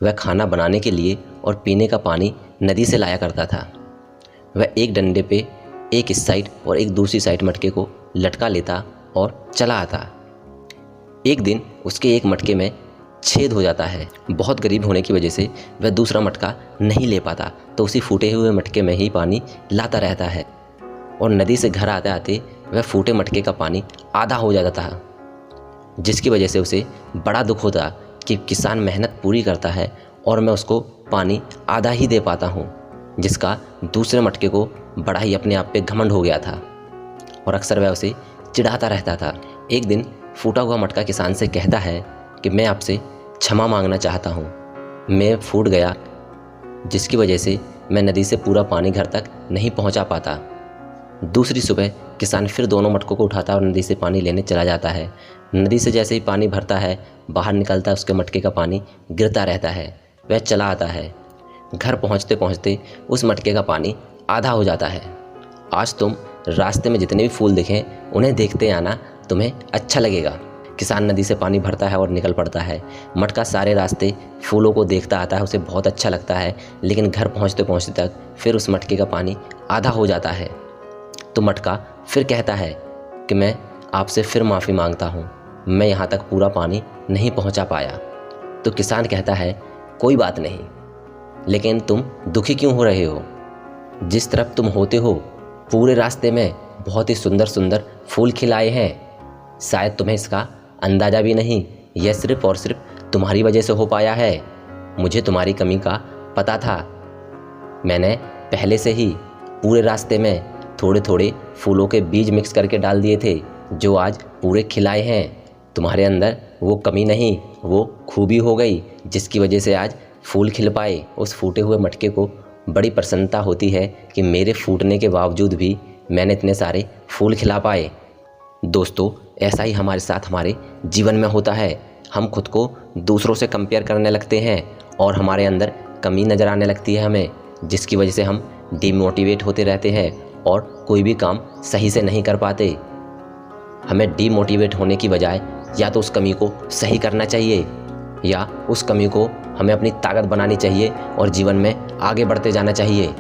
वह खाना बनाने के लिए और पीने का पानी नदी से लाया करता था। वह एक डंडे पे एक इस साइड और एक दूसरी साइड मटके को लटका लेता और चला आता। एक दिन उसके एक मटके में छेद हो जाता है। बहुत गरीब होने की वजह से वह दूसरा मटका नहीं ले पाता, तो उसी फूटे हुए मटके में ही पानी लाता रहता है और नदी से घर आते आते वह फूटे मटके का पानी आधा हो जाता था, जिसकी वजह से उसे बड़ा दुख होता कि किसान मेहनत पूरी करता है और मैं उसको पानी आधा ही दे पाता हूँ, जिसका दूसरे मटके को बड़ा ही अपने आप पे घमंड हो गया था और अक्सर वह उसे चिढ़ाता रहता था। एक दिन फूटा हुआ मटका किसान से कहता है कि मैं आपसे क्षमा मांगना चाहता हूँ, मैं फूट गया, जिसकी वजह से मैं नदी से पूरा पानी घर तक नहीं पहुँचा पाता। दूसरी सुबह किसान फिर दोनों मटकों को उठाता और नदी से पानी लेने चला जाता है। नदी से जैसे ही पानी भरता है, बाहर निकलता है, उसके मटके का पानी गिरता रहता है। वह चला आता है। घर पहुंचते पहुंचते उस मटके का पानी आधा हो जाता है। आज तुम रास्ते में जितने भी फूल दिखें उन्हें देखते आना, तुम्हें अच्छा लगेगा। किसान नदी से पानी भरता है और निकल पड़ता है। मटका सारे रास्ते फूलों को देखता आता है, उसे बहुत अच्छा लगता है, लेकिन घर पहुंचते पहुंचते तक फिर उस मटके का पानी आधा हो जाता है। तो मटका फिर कहता है कि मैं आपसे फिर माफ़ी मांगता हूँ, मैं यहाँ तक पूरा पानी नहीं पहुँचा पाया। तो किसान कहता है कोई बात नहीं, लेकिन तुम दुखी क्यों हो रहे हो? जिस तरफ तुम होते हो पूरे रास्ते में बहुत ही सुंदर सुंदर फूल खिलाए हैं, शायद तुम्हें इसका अंदाज़ा भी नहीं। यह सिर्फ़ और सिर्फ तुम्हारी वजह से हो पाया है। मुझे तुम्हारी कमी का पता था, मैंने पहले से ही पूरे रास्ते में थोड़े थोड़े फूलों के बीज मिक्स करके डाल दिए थे, जो आज पूरे खिलाए हैं। तुम्हारे अंदर वो कमी नहीं, वो खूबी हो गई, जिसकी वजह से आज फूल खिल पाए। उस फूटे हुए मटके को बड़ी प्रसन्नता होती है कि मेरे फूटने के बावजूद भी मैंने इतने सारे फूल खिला पाए। दोस्तों, ऐसा ही हमारे साथ हमारे जीवन में होता है। हम खुद को दूसरों से कंपेयर करने लगते हैं और हमारे अंदर कमी नज़र आने लगती है हमें, जिसकी वजह से हम डीमोटिवेट होते रहते हैं और कोई भी काम सही से नहीं कर पाते। हमें डीमोटिवेट होने की बजाय या तो उस कमी को सही करना चाहिए या उस कमी को हमें अपनी ताकत बनानी चाहिए और जीवन में आगे बढ़ते जाना चाहिए।